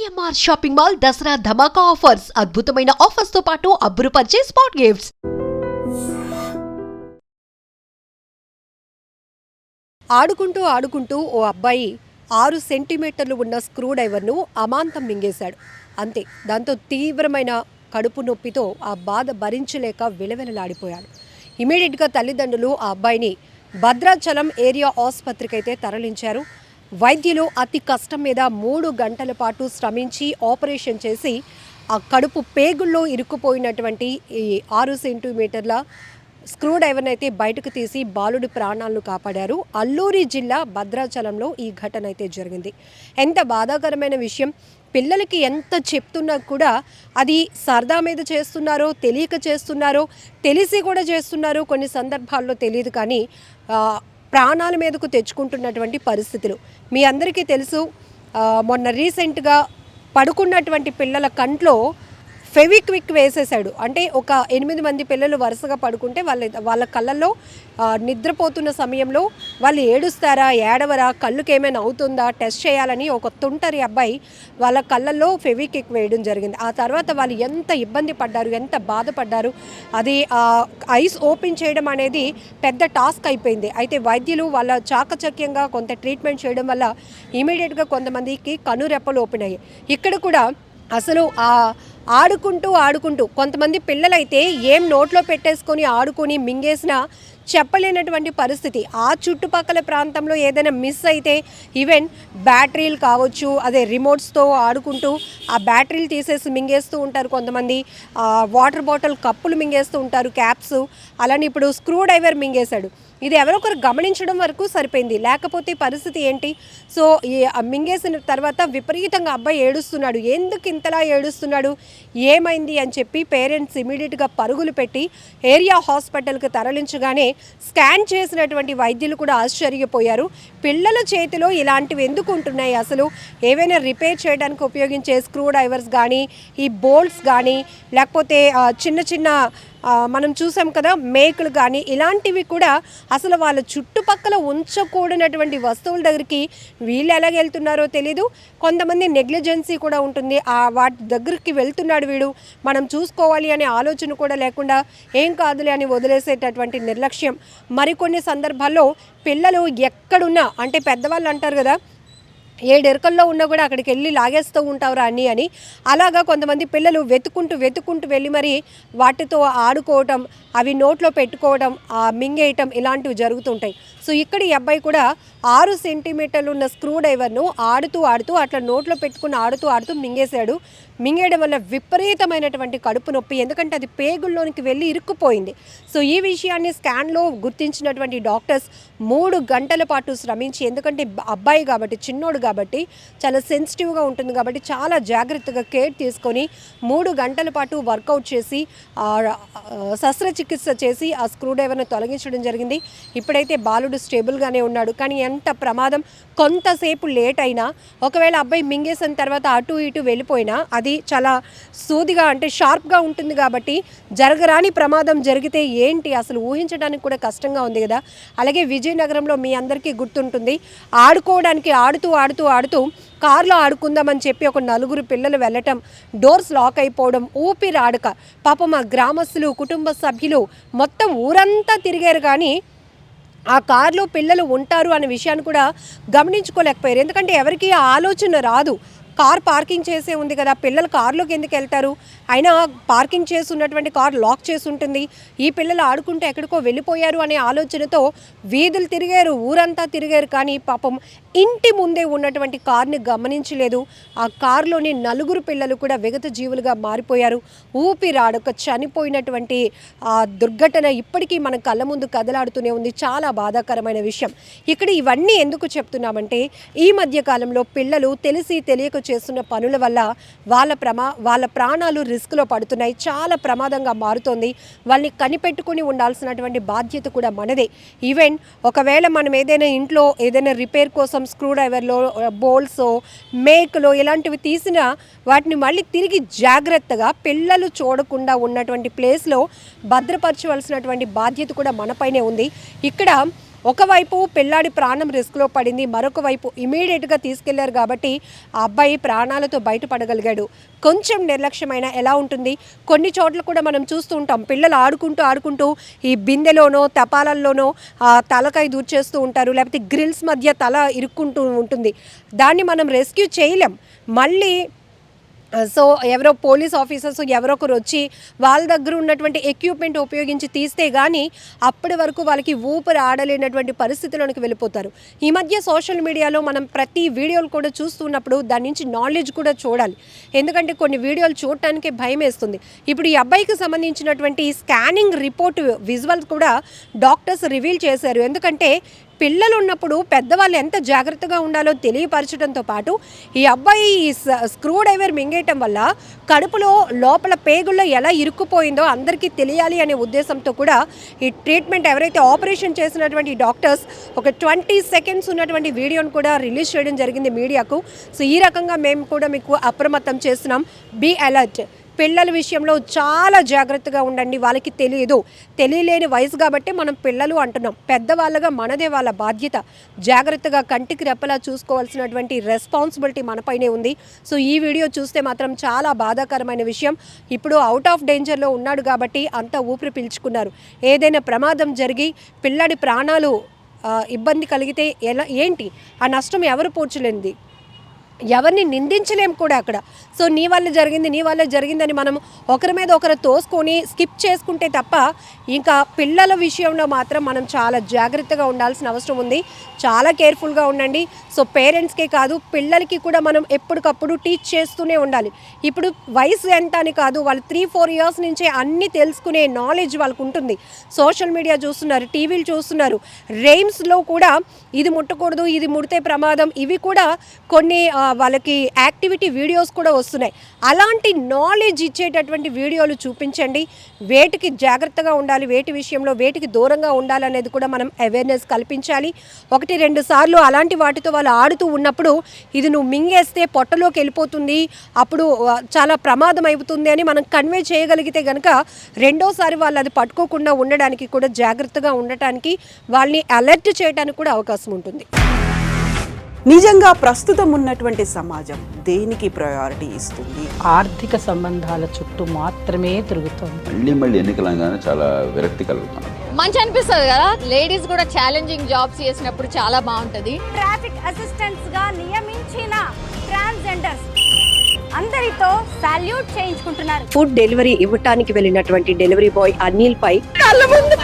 CMR shopping mall Dasara ధమాకా offers అద్భుతమైన offers తో పాటు అబ్బురుపరిచే స్పాట్ గిఫ్ట్స్. ఆడుకుంటూ ఆడుకుంటూ ఓ అబ్బాయి 6 సెంటీమీటర్లు ఉన్న స్క్రూ డ్రైవర్ను అమాంతం మింగేశాడు. అంతే, దాంతో తీవ్రమైన కడుపు నొప్పితో ఆ బాధ భరించలేక విలవిలలాడిపోయాడు. ఇమీడియట్గా తల్లిదండ్రులు ఆ అబ్బాయిని భద్రాచలం ఏరియా ఆసుపత్రికి అయితే తరలించారు. వైద్యులు అతి కష్టం మీద 3 గంటల పాటు శ్రమించి ఆపరేషన్ చేసి ఆ కడుపు పేగుల్లో ఇరుక్కుపోయినటువంటి ఈ 6 సెంటీమీటర్ల స్క్రూ డ్రైవర్ని అయితే బయటకు తీసి బాలుడి ప్రాణాలను కాపాడారు. అల్లూరి జిల్లా భద్రాచలంలో ఈ ఘటన అయితే జరిగింది. ఎంత బాధాకరమైన విషయం. పిల్లలకి ఎంత చెప్తున్నా కూడా అది సరదా మీద చేస్తున్నారో, తెలియక చేస్తున్నారో, తెలిసి కూడా చేస్తున్నారో కొన్ని సందర్భాల్లో తెలియదు, కానీ ప్రాణాల మీదకు తెచ్చుకుంటున్నటువంటి పరిస్థితులు మీ అందరికీ తెలుసు. మొన్న రీసెంట్గా పడుకున్నటువంటి పిల్లల కంట్లో ఫెవిక్విక్ వేసేసాడు. అంటే ఒక 8 మంది పిల్లలు వరుసగా పడుకుంటే వాళ్ళ కళ్ళల్లో నిద్రపోతున్న సమయంలో వాళ్ళు ఏడుస్తారా, ఏడవరా, కళ్ళుకి ఏమైనా అవుతుందా టెస్ట్ చేయాలని ఒక తుంటరి అబ్బాయి వాళ్ళ కళ్ళల్లో ఫెవిక్విక్ వేయడం జరిగింది. ఆ తర్వాత వాళ్ళు ఎంత ఇబ్బంది పడ్డారు, ఎంత బాధపడ్డారు. అది ఐస్ ఓపెన్ చేయడం అనేది పెద్ద టాస్క్ అయిపోయింది. అయితే వైద్యులు వాళ్ళ చాకచక్యంగా కొంత ట్రీట్మెంట్ చేయడం వల్ల ఇమీడియట్గా కొంతమందికి కనురెప్పలు ఓపెన్ అయ్యాయి. ఇక్కడ కూడా అసలు ఆడుకుంటూ కొంతమంది పిల్లలైతే ఏం నోట్లో పెట్టేసుకొని ఆడుకొని మింగేసినా చెప్పలేనటువంటి పరిస్థితి. ఆ చుట్టుపక్కల ప్రాంతంలో ఏదైనా మిస్ అయితే ఈవెన్ బ్యాటరీలు కావచ్చు, అదే రిమోట్స్తో ఆడుకుంటూ ఆ బ్యాటరీలు తీసేసి మింగేస్తూ ఉంటారు కొంతమంది. వాటర్ బాటిల్ కప్పులు మింగేస్తూ ఉంటారు, క్యాప్స్. అలానే ఇప్పుడు స్క్రూ డ్రైవర్ మింగేశాడు. ఇది ఎవరొకరు గమనించడం వరకు సరిపోయింది, లేకపోతే పరిస్థితి ఏంటి? సో ఈ మింగేసిన తర్వాత విపరీతంగా అబ్బాయి ఏడుస్తున్నాడు. ఎందుకు ఇంతలా ఏడుస్తున్నాడు, ఏమైంది అని చెప్పి పేరెంట్స్ ఇమీడియట్గా పరుగులు పెట్టి ఏరియా హాస్పిటల్కి తరలించగానే స్కాన్ చేసినటువంటి వైద్యులు కూడా ఆశ్చర్యపోయారు. పిల్లల చేతిలో ఇలాంటివి ఎందుకు ఉంటున్నాయి, అసలు ఏవైనా రిపేర్ చేయడానికి ఉపయోగించే స్క్రూ డ్రైవర్స్ కానీ, ఈ బోల్ట్స్ కానీ, లేకపోతే చిన్న మనం చూసాం కదా మేకులు కానీ, ఇలాంటివి కూడా అసలు వాళ్ళ చుట్టుపక్కల ఉంచకూడనటువంటి వస్తువుల దగ్గరికి వీళ్ళు ఎలాగెళ్తున్నారో తెలీదు. కొంతమంది నెగ్లిజెన్సీ కూడా ఉంటుంది. వాటి దగ్గరికి వెళ్తున్నాడు వీడు, మనం చూసుకోవాలి అనే ఆలోచన కూడా లేకుండా ఏం కాదులే అని వదిలేసేటటువంటి నిర్లక్ష్యం. మరికొన్ని సందర్భాల్లో పిల్లలు ఎక్కడున్నా, అంటే పెద్దవాళ్ళు అంటారు కదా, 7 ఎరుకల్లో ఉన్నా కూడా అక్కడికి వెళ్ళి లాగేస్తూ ఉంటావురా అన్నీ అని, అలాగా కొంతమంది పిల్లలు వెతుకుంటూ వెళ్ళి మరి వాటితో ఆడుకోవటం, అవి నోట్లో పెట్టుకోవడం, మింగేయటం ఇలాంటివి జరుగుతుంటాయి. సో ఇక్కడ ఈ అబ్బాయి కూడా 6 సెంటీమీటర్లు ఉన్న స్క్రూ డ్రైవర్ను ఆడుతూ అట్లా నోట్లో పెట్టుకుని ఆడుతూ మింగేశాడు. మింగేయడం వల్ల విపరీతమైనటువంటి కడుపు నొప్పి, ఎందుకంటే అది పేగుల్లోనికి వెళ్ళి ఇరుక్కుపోయింది. సో ఈ విషయాన్ని స్కాన్లో గుర్తించినటువంటి డాక్టర్స్ 3 గంటల పాటు శ్రమించి, ఎందుకంటే అబ్బాయి కాబట్టి, చిన్నోడు కాబట్టి, చాలా సెన్సిటివ్గా ఉంటుంది కాబట్టి చాలా జాగ్రత్తగా కేర్ తీసుకొని 3 గంటల పాటు వర్కౌట్ చేసి శస్త్రచికిత్స చేసి ఆ స్క్రూ డ్రైవర్ను తొలగించడం జరిగింది. ఇప్పుడైతే బాలుడు స్టేబుల్గానే ఉన్నాడు. కానీ ఎంత ప్రమాదం, కొంతసేపు లేట్ అయినా, ఒకవేళ అబ్బాయి మింగేసిన తర్వాత అటు ఇటు వెళ్ళిపోయినా అది చాలా సూదిగా, అంటే షార్ప్గా ఉంటుంది కాబట్టి జరగరాని ప్రమాదం జరిగితే ఏంటి అసలు ఊహించడానికి కూడా కష్టంగా ఉంది కదా. అలాగే విజయనగరంలో మీ అందరికీ గుర్తుంటుంది, ఆడుకోవడానికి ఆడుతూ కార్లో ఆడుకుందామని చెప్పి ఒక 4 పిల్లలు వెళ్ళటం, డోర్స్ లాక్ అయిపోవడం, ఊపిరాడక పాపం ఆ గ్రామస్తులు, కుటుంబ సభ్యులు మొత్తం ఊరంతా తిరిగారు, కానీ ఆ కారులో పిల్లలు ఉంటారు అనే విషయాన్ని కూడా గమనించుకోలేకపోయారు. ఎందుకంటే ఎవరికి ఆలోచన రాదు, కార్ పార్కింగ్ చేసే ఉంది కదా, పిల్లలు కారులోకి ఎందుకు వెళ్తారు, అయినా పార్కింగ్ చేసి ఉన్నటువంటి కార్ లాక్ చేసి ఉంటుంది, ఈ పిల్లలు ఆడుకుంటే ఎక్కడికో వెళ్ళిపోయారు అనే ఆలోచనతో వీధులు తిరిగారు, ఊరంతా తిరిగారు, కానీ పాపం ఇంటి ముందే ఉన్నటువంటి కార్ని గమనించలేదు. ఆ కారులోని 4 పిల్లలు కూడా విగత జీవులుగా మారిపోయారు. ఊపిరాడక చనిపోయినటువంటి ఆ దుర్ఘటన ఇప్పటికీ మన కళ్ళ ముందు కదలాడుతూనే ఉంది. చాలా బాధాకరమైన విషయం. ఇక్కడ ఇవన్నీ ఎందుకు చెప్తున్నామంటే, ఈ మధ్య కాలంలో పిల్లలు తెలిసి తెలియక చేస్తున్న పనుల వల్ల వాళ్ళ ప్రాణాలు రిస్క్లో పడుతున్నాయి. చాలా ప్రమాదంగా మారుతోంది. వాళ్ళని కనిపెట్టుకుని ఉండాల్సినటువంటి బాధ్యత కూడా మనదే. ఈవెన్ ఒకవేళ మనం ఏదైనా ఇంట్లో ఏదైనా రిపేర్ కోసం స్క్రూ డ్రైవర్లో, బోల్ట్స్, మేకులు ఇలాంటివి తీసినా వాటిని మళ్ళీ తిరిగి జాగ్రత్తగా పిల్లలు చూడకుండా ఉన్నటువంటి ప్లేస్లో భద్రపరచవలసినటువంటి బాధ్యత కూడా మనపైనే ఉంది. ఇక్కడ ఒకవైపు పిల్లాడి ప్రాణం రిస్క్లో పడింది, మరొక వైపు ఇమీడియట్గా తీసుకెళ్లారు కాబట్టి ఆ అబ్బాయి ప్రాణాలతో బయటపడగలిగాడు. కొంచెం నిర్లక్ష్యమైన ఎలా ఉంటుంది? కొన్ని చోట్ల కూడా మనం చూస్తూ ఉంటాం, పిల్లలు ఆడుకుంటూ ఈ బిందెలోనో తపాలల్లోనో తలకాయ దూర్చేస్తూ ఉంటారు, లేకపోతే గ్రిల్స్ మధ్య తల ఇరుక్కుంటూ ఉంటుంది. దాన్ని మనం రెస్క్యూ చేయలేం. మళ్ళీ సో ఎవరో పోలీస్ ఆఫీసర్స్ ఎవరో ఒకరు వచ్చి వాళ్ళ దగ్గర ఉన్నటువంటి ఎక్విప్మెంట్ ఉపయోగించి తీస్తే కానీ అప్పటి వరకు వాళ్ళకి ఊపిరి ఆడలేనటువంటి పరిస్థితుల్లోకి వెళ్ళిపోతారు. ఈ మధ్య సోషల్ మీడియాలో మనం ప్రతి వీడియోలు కూడా చూస్తున్నప్పుడు దాని నుంచి నాలెడ్జ్ కూడా చూడాలి. ఎందుకంటే కొన్ని వీడియోలు చూడటానికి భయం వేస్తుంది. ఇప్పుడు ఈ అబ్బాయికి సంబంధించినటువంటి స్కానింగ్ రిపోర్ట్ విజువల్స్ కూడా డాక్టర్స్ రివీల్ చేశారు. ఎందుకంటే పిల్లలు ఉన్నప్పుడు పెద్దవాళ్ళు ఎంత జాగ్రత్తగా ఉండాలో తెలియపరచడంతో పాటు ఈ అబ్బాయి ఈ స్క్రూ డ్రైవర్ మింగేయటం వల్ల కడుపులో లోపల పేగుల్లో ఎలా ఇరుక్కుపోయిందో అందరికీ తెలియాలి అనే ఉద్దేశంతో కూడా ఈ ట్రీట్మెంట్ ఎవరైతే ఆపరేషన్ చేసినటువంటి డాక్టర్స్ ఒక 20 సెకండ్స్ ఉన్నటువంటి వీడియోను కూడా రిలీజ్ చేయడం జరిగింది మీడియాకు. సో ఈ రకంగా మేము కూడా మీకు అప్రమత్తం చేస్తున్నాం. Be alert. పిల్లల విషయంలో చాలా జాగ్రత్తగా ఉండండి. వాళ్ళకి తెలియలేని వయసు కాబట్టి మనం పిల్లలు అంటున్నాం. పెద్దవాళ్ళగా మనదే వాళ్ళ బాధ్యత. జాగ్రత్తగా కంటికి రెప్పలా చూసుకోవాల్సినటువంటి రెస్పాన్సిబిలిటీ మనపైనే ఉంది. సో ఈ వీడియో చూస్తే మాత్రం చాలా బాధాకరమైన విషయం. ఇప్పుడు అవుట్ ఆఫ్ డేంజర్లో ఉన్నాడు కాబట్టి అంతా ఊపిరి పీల్చుకున్నారు. ఏదైనా ప్రమాదం జరిగి పిల్లడి ప్రాణాలు ఇబ్బంది కలిగితే ఏంటి ఆ నష్టం ఎవరు పూడ్చలేనిది? ఎవరిని నిందించలేం కూడా అక్కడ. సో నీ వల్ల జరిగిందని మనం ఒకరి మీద ఒకరు తోసుకొని స్కిప్ చేసుకుంటే తప్ప ఇంకా పిల్లల విషయంలో మాత్రం మనం చాలా జాగ్రత్తగా ఉండాల్సిన అవసరం ఉంది. చాలా కేర్ఫుల్గా ఉండండి. సో పేరెంట్స్కే కాదు పిల్లలకి కూడా మనం ఎప్పటికప్పుడు టీచ్ చేస్తూనే ఉండాలి. ఇప్పుడు వయసు ఎంత అని కాదు, వాళ్ళు 3-4 ఇయర్స్ నుంచే అన్నీ తెలుసుకునే నాలెడ్జ్ వాళ్ళకు ఉంటుంది. సోషల్ మీడియా చూస్తున్నారు, టీవీలు చూస్తున్నారు. రైమ్స్లో కూడా ఇది ముట్టకూడదు, ఇది ముడితే ప్రమాదం, ఇవి కూడా కొన్ని వాళ్ళకి యాక్టివిటీ వీడియోస్ కూడా వస్తున్నాయి. అలాంటి నాలెడ్జ్ ఇచ్చేటటువంటి వీడియోలు చూపించండి. వేటికి జాగ్రత్తగా ఉండాలి, వేటి విషయంలో వేటికి దూరంగా ఉండాలనేది కూడా మనం అవేర్నెస్ కల్పించాలి. 1-2 సార్లు అలాంటి వాటితో వాళ్ళు ఆడుతూ ఉన్నప్పుడు ఇది నువ్వు మింగేస్తే పొట్టలోకి వెళ్ళిపోతుంది, అప్పుడు చాలా ప్రమాదం అవుతుంది అని మనం కన్వే చేయగలిగితే కనుక రెండోసారి వాళ్ళు అది పట్టుకోకుండా ఉండడానికి కూడా జాగ్రత్తగా ఉండటానికి వాళ్ళని అలర్ట్ చేయడానికి కూడా అవకాశం ఉంటుంది. నిజంగా ప్రస్తుతం ఉన్నటువంటి సమాజం దేనికి ప్రయారిటీ ఇస్తుంది? ఆర్థిక సంబంధాల చుట్టూ మాత్రమే తిరుగుతుంది. మళ్ళీ ఎన్నికలంగానే చాలా విరక్తి కలుగుతాను. మంచి అనిపిస్తుంది కదా, లేడీస్ కూడా ఛాలెంజింగ్ జాబ్స్ చేసినప్పుడు చాలా బాగుంటది. ట్రాఫిక్ అసిస్టెంట్స్ గా నియమించిన ట్రాన్స్జెండర్స్ అందరితో సాల్యూట్ చేయించుకుంటున్నారు. ఫుడ్ డెలివరీ ఇవ్వటానికి వెళ్ళినటువంటి డెలివరీ బాయ్ అనిల్ పై కళ్ళ ముందు